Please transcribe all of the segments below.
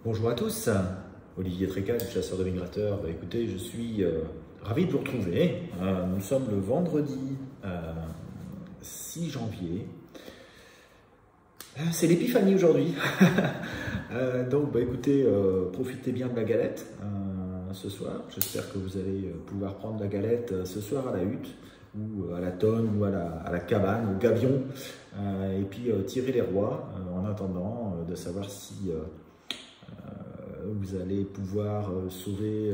Bonjour à tous, Olivier Trécal, chasseur de migrateurs. Écoutez, je suis ravi de vous retrouver. Nous sommes le vendredi 6 janvier. C'est l'épiphanie aujourd'hui. Donc écoutez, profitez bien de la galette ce soir. J'espère que vous allez pouvoir prendre la galette ce soir à la hutte, ou à la tonne, ou à la cabane, au gabion, et puis tirer les rois en attendant de savoir si vous allez pouvoir sauver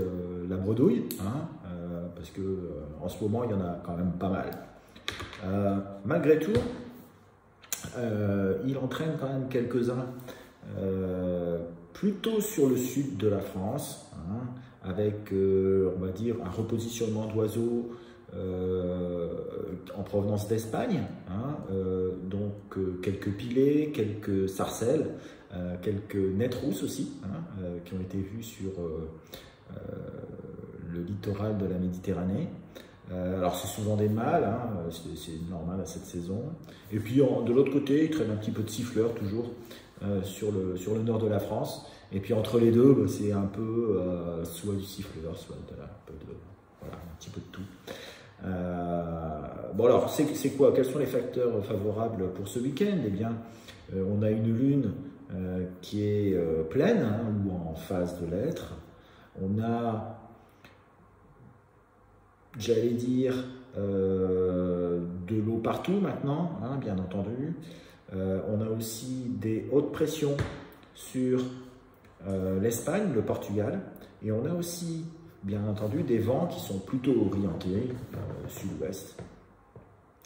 la bredouille, parce que en ce moment il y en a quand même pas mal. Malgré tout, il entraîne quand même quelques-uns plutôt sur le sud de la France, avec on va dire un repositionnement d'oiseaux en provenance d'Espagne, donc quelques pilets, quelques sarcelles, quelques nettes rousses aussi, qui ont été vues sur le littoral de la Méditerranée. Alors c'est souvent des mâles, c'est normal à cette saison. Et puis de l'autre côté, il traîne un petit peu de siffleurs toujours sur le nord de la France. Et puis entre les deux, c'est un peu soit du siffleur, soit un petit peu de tout. Bon alors, c'est quoi? Quels sont les facteurs favorables pour ce week-end? Eh bien, on a une lune qui est pleine, ou en phase de l'être. On a, j'allais dire, de l'eau partout maintenant, bien entendu. On a aussi des hautes pressions sur l'Espagne, le Portugal, et on a aussi, bien entendu, des vents qui sont plutôt orientés sud-ouest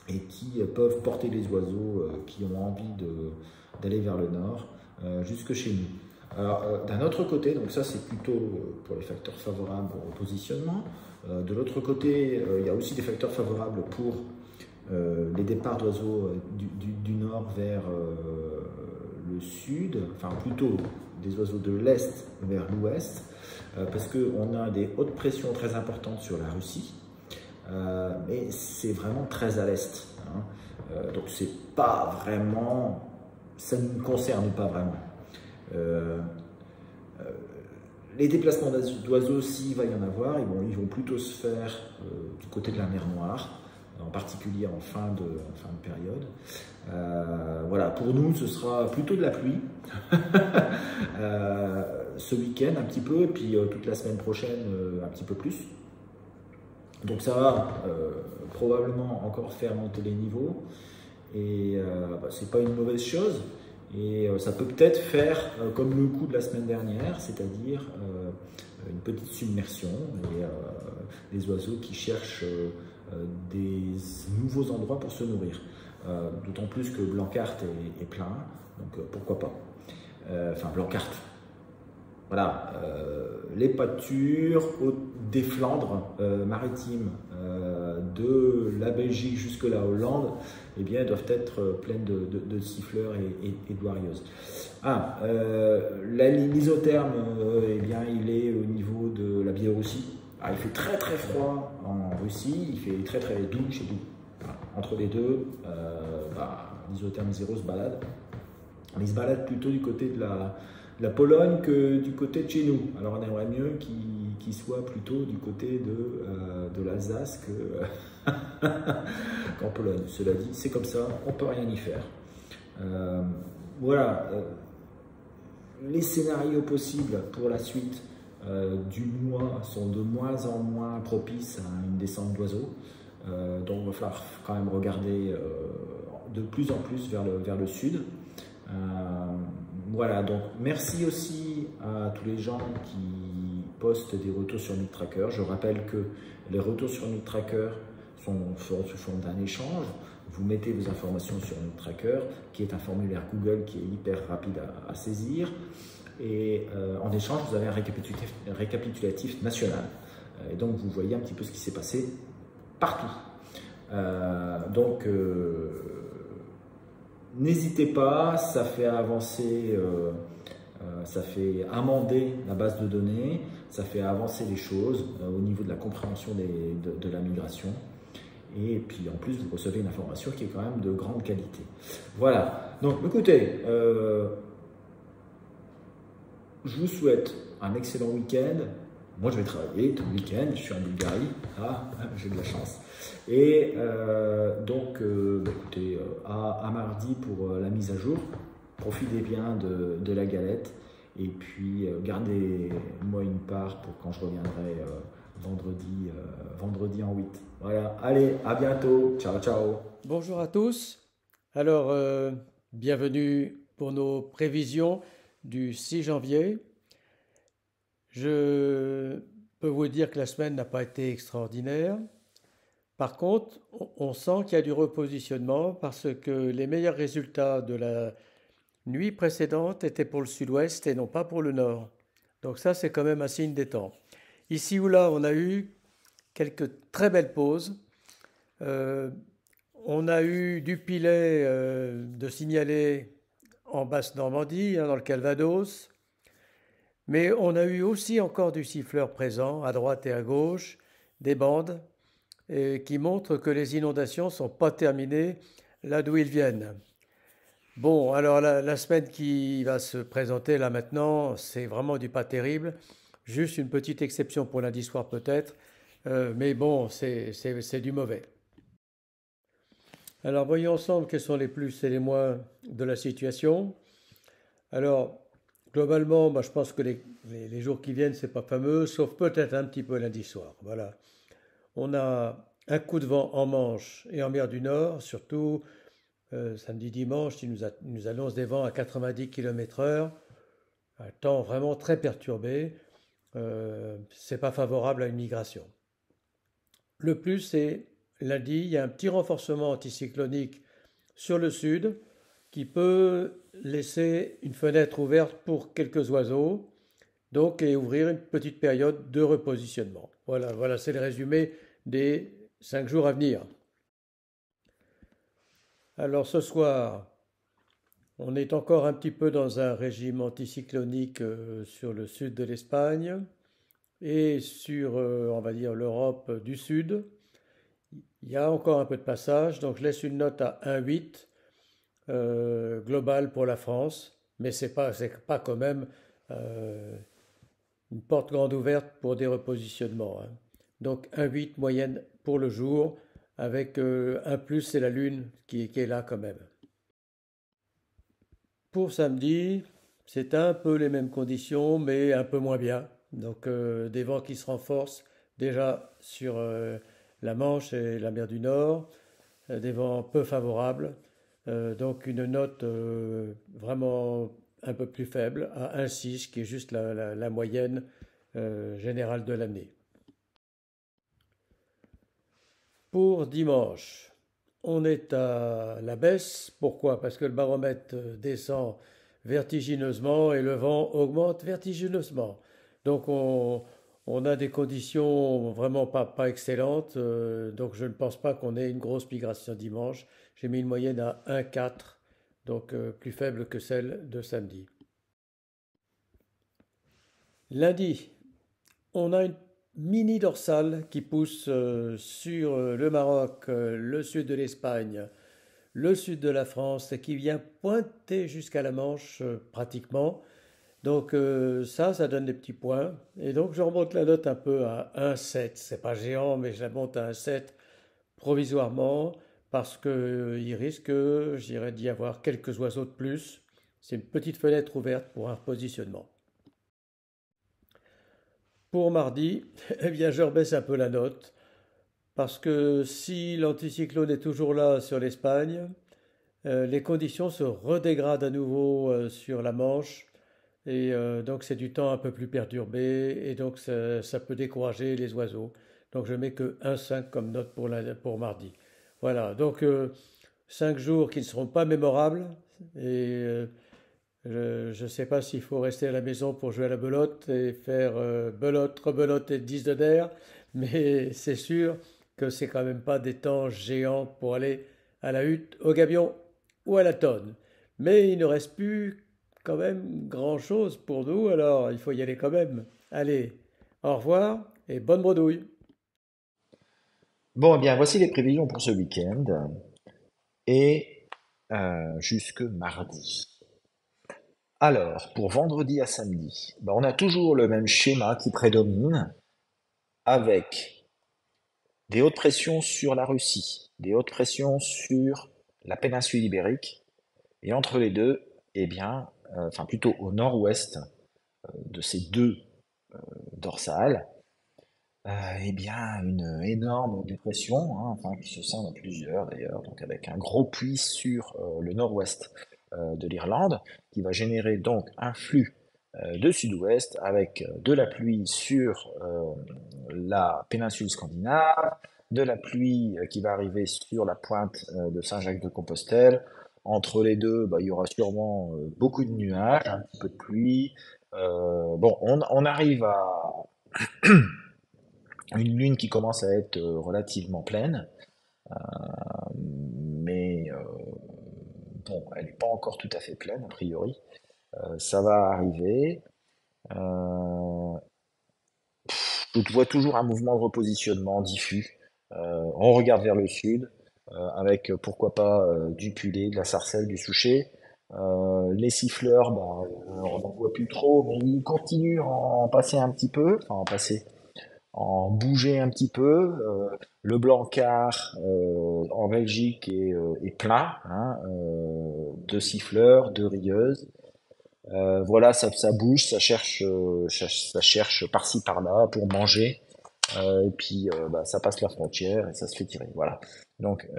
et qui peuvent porter les oiseaux qui ont envie d'aller vers le nord jusque chez nous. Alors, d'un autre côté, donc ça c'est plutôt pour les facteurs favorables au positionnement. De l'autre côté, il y a aussi des facteurs favorables pour les départs d'oiseaux du nord vers le sud, enfin plutôt des oiseaux de l'est vers l'ouest, parce qu'on a des hautes pressions très importantes sur la Russie, mais c'est vraiment très à l'est, donc c'est pas vraiment, ça ne nous concerne pas vraiment. Les déplacements d'oiseaux, s'il va y en avoir, ils vont plutôt se faire du côté de la mer Noire, en particulier en fin de période. Voilà, pour nous, ce sera plutôt de la pluie ce week-end un petit peu, et puis toute la semaine prochaine un petit peu plus. Donc ça va probablement encore faire monter les niveaux, et c'est pas une mauvaise chose. Et ça peut peut-être faire comme le coup de la semaine dernière, c'est-à-dire une petite submersion, et des oiseaux qui cherchent des nouveaux endroits pour se nourrir. D'autant plus que Blancarte est plein, donc pourquoi pas. Enfin, Blancarte. Voilà, les pâtures des Flandres maritimes, de la Belgique jusque la Hollande, eh bien, doivent être pleines de siffleurs et de douarieuses. L'isotherme, eh bien, il est au niveau de la Biélorussie. Il fait très très froid en Russie, il fait très très doux chez nous. Entre les deux, l'isotherme zéro se balade. Mais il se balade plutôt du côté de la Pologne que du côté de chez nous. Alors on aimerait mieux qu'il soit plutôt du côté de l'Alsace qu'en Pologne. Cela dit, c'est comme ça, on ne peut rien y faire. Voilà, les scénarios possibles pour la suite du mois sont de moins en moins propices à une descente d'oiseaux. Donc il va falloir quand même regarder de plus en plus vers le sud. Voilà, donc merci aussi à tous les gens qui postent des retours sur NutriTracker. Je rappelle que les retours sur NutriTracker sont sous forme d'un échange. Vous mettez vos informations sur NutriTracker, qui est un formulaire Google qui est hyper rapide à saisir. Et en échange, vous avez un récapitulatif national. Et donc, vous voyez un petit peu ce qui s'est passé partout. N'hésitez pas, ça fait avancer, ça fait amender la base de données, ça fait avancer les choses au niveau de la compréhension de la migration. Et puis en plus, vous recevez une information qui est quand même de grande qualité. Voilà, donc écoutez, je vous souhaite un excellent week-end. Moi, je vais travailler tout le week-end, je suis en Bulgarie, j'ai de la chance. Et écoutez, à mardi pour la mise à jour. Profitez bien de la galette et puis gardez-moi une part pour quand je reviendrai vendredi en 8. Voilà, allez, à bientôt, ciao ciao. Bonjour à tous. Alors, bienvenue pour nos prévisions du 6 janvier. Je peux vous dire que la semaine n'a pas été extraordinaire. Par contre, on sent qu'il y a du repositionnement parce que les meilleurs résultats de la nuit précédente étaient pour le sud-ouest et non pas pour le nord. Donc ça, c'est quand même un signe des temps. Ici ou là, on a eu quelques très belles pauses. Euh, on a eu du Pilet de signaler en Basse-Normandie, dans le Calvados, mais on a eu aussi encore du siffleur présent à droite et à gauche, des bandes qui montrent que les inondations ne sont pas terminées là d'où ils viennent. Bon, alors la semaine qui va se présenter là maintenant, c'est vraiment du pas terrible. Juste une petite exception pour lundi soir peut-être, mais bon, c'est du mauvais. Alors voyons ensemble quels sont les plus et les moins de la situation. Alors, globalement, je pense que les jours qui viennent, c'est pas fameux, sauf peut-être un petit peu lundi soir. Voilà. On a un coup de vent en Manche et en mer du Nord, surtout samedi dimanche, nous annonce des vents à 90 km/h, un temps vraiment très perturbé. C'est pas favorable à une migration. Le plus, c'est lundi, il y a un petit renforcement anticyclonique sur le sud qui peut laisser une fenêtre ouverte pour quelques oiseaux, donc et ouvrir une petite période de repositionnement. Voilà, c'est le résumé des 5 jours à venir. Alors ce soir, on est encore un petit peu dans un régime anticyclonique sur le sud de l'Espagne et sur, on va dire, l'Europe du Sud. Il y a encore un peu de passage, donc je laisse une note à 1,8 globale pour la France, mais c'est pas quand même euh, une porte grande ouverte pour des repositionnements, hein. Donc 1,8 moyenne pour le jour, avec un plus, c'est la Lune qui est là quand même. Pour samedi, c'est un peu les mêmes conditions, mais un peu moins bien. Donc des vents qui se renforcent déjà sur la Manche et la mer du Nord, des vents peu favorables. Donc une note vraiment un peu plus faible, à 1,6, qui est juste la moyenne générale de l'année. Pour dimanche, on est à la baisse. Pourquoi? Parce que le baromètre descend vertigineusement et le vent augmente vertigineusement. Donc on a des conditions vraiment pas excellentes. Donc je ne pense pas qu'on ait une grosse migration dimanche. J'ai mis une moyenne à 1,4, donc plus faible que celle de samedi. Lundi, on a une mini dorsale qui pousse sur le Maroc, le sud de l'Espagne, le sud de la France et qui vient pointer jusqu'à la Manche pratiquement. Donc ça donne des petits points. Et donc je remonte la note un peu à 1,7. C'est pas géant, mais je la monte à 1,7 provisoirement parce qu'il risque, j'irais, d'y avoir quelques oiseaux de plus. C'est une petite fenêtre ouverte pour un repositionnement. Pour mardi, eh bien, je rebaisse un peu la note parce que si l'anticyclone est toujours là sur l'Espagne, les conditions se redégradent à nouveau sur la Manche et donc c'est du temps un peu plus perturbé et donc ça peut décourager les oiseaux. Donc je mets que 1,5 comme note pour mardi. Voilà, donc 5 jours qui ne seront pas mémorables et je ne sais pas s'il faut rester à la maison pour jouer à la belote et faire belote, rebelote et 10 de d'air, mais c'est sûr que c'est quand même pas des temps géants pour aller à la hutte, au gabion ou à la tonne. Mais il ne reste plus quand même grand-chose pour nous, alors il faut y aller quand même. Allez, au revoir et bonne bredouille. Bon, eh bien, voici les prévisions pour ce week-end et jusque mardi. Alors, pour vendredi à samedi, ben, on a toujours le même schéma qui prédomine avec des hautes pressions sur la Russie, des hautes pressions sur la péninsule ibérique, et entre les deux, eh bien, enfin plutôt au nord-ouest de ces deux dorsales, eh bien, une énorme dépression, hein, enfin, qui se scinde en plusieurs d'ailleurs, donc avec un gros puits sur le nord-ouest de l'Irlande, qui va générer donc un flux de sud-ouest avec de la pluie sur la péninsule scandinave, de la pluie qui va arriver sur la pointe de Saint-Jacques-de-Compostelle. Entre les deux, bah, il y aura sûrement beaucoup de nuages, un petit peu de pluie. Bon, on arrive à une lune qui commence à être relativement pleine, mais bon, elle n'est pas encore tout à fait pleine, a priori. Ça va arriver. Euh, je vois toujours un mouvement de repositionnement diffus. On regarde vers le sud, avec pourquoi pas du Pulet, de la Sarcelle, du Souchet. Les siffleurs, bah, on n'en voit plus trop, mais ils continuent à en passer un petit peu, enfin en passer, en bouger un petit peu. Le Blancard en Belgique est plein, hein, de siffleurs, de rieuses. Voilà, ça bouge, ça cherche par-ci par-là pour manger. Et puis bah, ça passe la frontière et ça se fait tirer. Voilà. Donc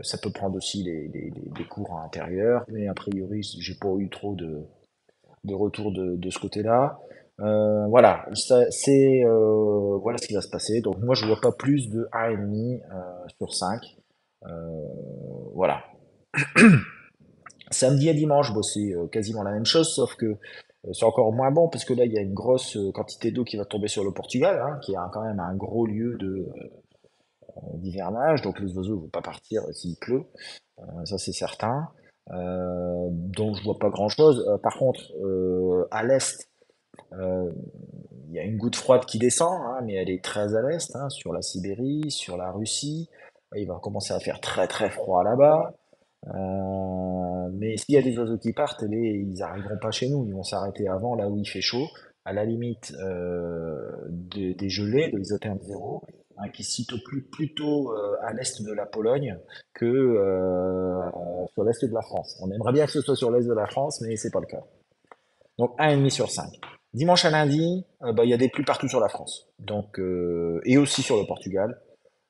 ça peut prendre aussi des courants intérieurs, mais a priori j'ai pas eu trop de retour de ce côté-là. Voilà, voilà ce qui va se passer. Donc moi je vois pas plus de 1,5 sur 5. Euh, voilà. Samedi et dimanche, bon, c'est quasiment la même chose, sauf que c'est encore moins bon parce que là il y a une grosse quantité d'eau qui va tomber sur le Portugal, hein, qui est quand même un gros lieu d'hivernage. Donc les oiseaux ne vont pas partir s'il pleut, ça c'est certain. Donc je vois pas grand-chose. Par contre, à l'est, euh, il y a une goutte froide qui descend, hein, mais elle est très à l'est, hein, sur la Sibérie, sur la Russie. Il va commencer à faire très très froid là-bas. Mais s'il y a des oiseaux qui partent, ils n'arriveront pas chez nous. Ils vont s'arrêter avant, là où il fait chaud, à la limite des gelées, de l'isotherme zéro, hein, qui se situe plutôt à l'est de la Pologne que sur l'est de la France. On aimerait bien que ce soit sur l'est de la France, mais c'est pas le cas. Donc 1,5 sur 5. Dimanche à lundi, bah, il y a des pluies partout sur la France. Donc, et aussi sur le Portugal.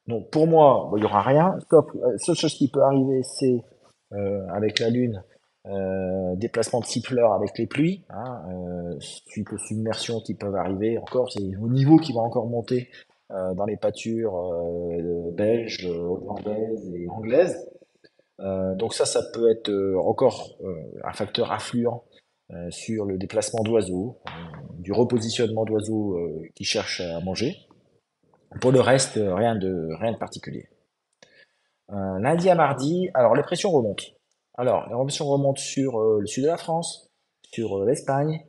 Donc pour moi, bon, il n'y aura rien. Sauf, seule chose qui peut arriver, c'est avec la Lune, déplacement de siffleurs avec les pluies, hein, suite aux submersions qui peuvent arriver. Encore, c'est au niveau qui va encore monter dans les pâtures belges, hollandaises et anglaises. Donc ça peut être encore un facteur influent sur le déplacement d'oiseaux, du repositionnement d'oiseaux qui cherchent à manger. Pour le reste, rien de particulier. Lundi à mardi, alors les pressions remontent. Alors, les pressions remontent sur le sud de la France, sur l'Espagne,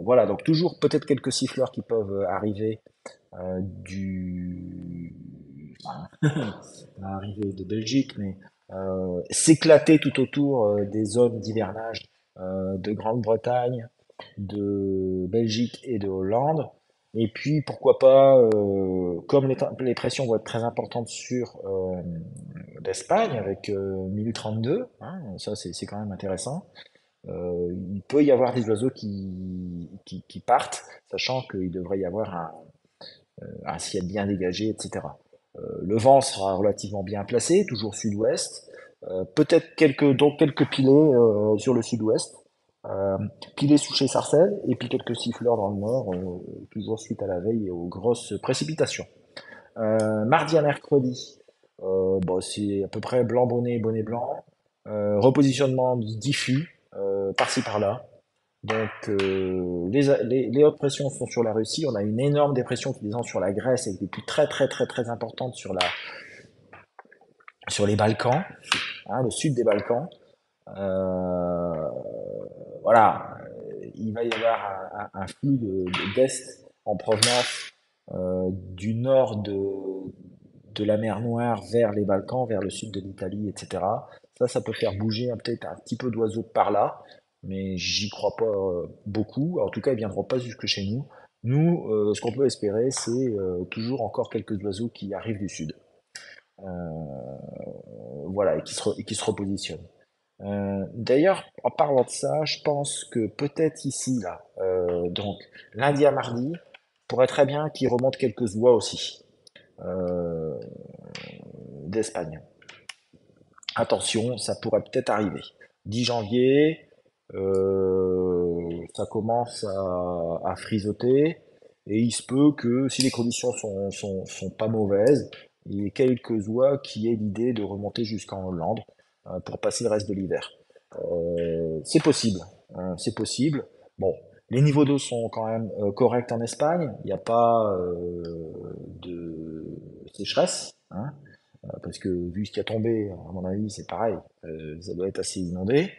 voilà, donc toujours peut-être quelques siffleurs qui peuvent arriver enfin, arriver de Belgique, mais s'éclater tout autour des zones d'hivernage de Grande-Bretagne, de Belgique et de Hollande. Et puis, pourquoi pas, comme les pressions vont être très importantes sur l'Espagne avec 1032, hein, ça c'est quand même intéressant. Il peut y avoir des oiseaux qui partent, sachant qu'il devrait y avoir un ciel bien dégagé, etc. Le vent sera relativement bien placé, toujours sud-ouest. Peut-être quelques pilets sur le sud-ouest. Pilés sous chez Sarcelles, et puis quelques siffleurs dans le nord, toujours suite à la veille et aux grosses précipitations. Mardi à mercredi, bon, c'est à peu près blanc bonnet, bonnet blanc. Repositionnement diffus, par-ci par-là. Donc les hautes pressions sont sur la Russie. On a une énorme dépression qui descend sur la Grèce avec des pluies très très très très importantes sur les Balkans, hein, le sud des Balkans. Euh, voilà, il va y avoir un flux d'est en provenance du nord de la mer Noire vers les Balkans, vers le sud de l'Italie, etc. Ça peut faire bouger peut-être un petit peu d'oiseaux par là, mais j'y crois pas beaucoup. En tout cas, ils viendront pas jusque chez nous. Nous, ce qu'on peut espérer, c'est toujours encore quelques oiseaux qui arrivent du sud. Voilà, et qui se repositionnent. D'ailleurs, en parlant de ça, je pense que peut-être ici, là, donc lundi à mardi, pourrait très bien qu'ils remontent quelques oies aussi euh, d'Espagne. Attention, ça pourrait peut-être arriver. 10 janvier, ça commence à frisoter et il se peut que si les conditions sont pas mauvaises, il y ait quelques oies qui aient l'idée de remonter jusqu'en Hollande pour passer le reste de l'hiver. C'est possible, hein, c'est possible. Bon, les niveaux d'eau sont quand même corrects en Espagne. Il n'y a pas de sécheresse, hein, parce que vu ce qui a tombé, à mon avis, c'est pareil. Ça doit être assez inondé.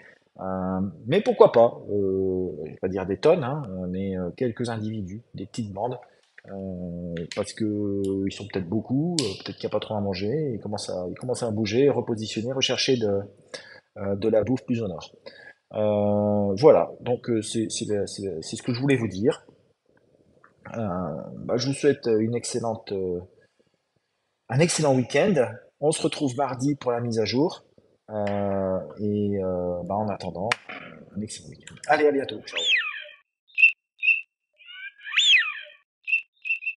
Mais pourquoi pas je vais pas dire des tonnes, hein, mais quelques individus, des petites bandes, parce que ils sont peut-être beaucoup, peut-être qu'il n'y a pas trop à manger, et ils commencent à bouger, repositionner, rechercher de la bouffe plus au nord. Voilà, donc c'est ce que je voulais vous dire. Bah, je vous souhaite un excellent week-end. On se retrouve mardi pour la mise à jour. Bah, en attendant, un excellent week-end. Allez, à bientôt. Ciao.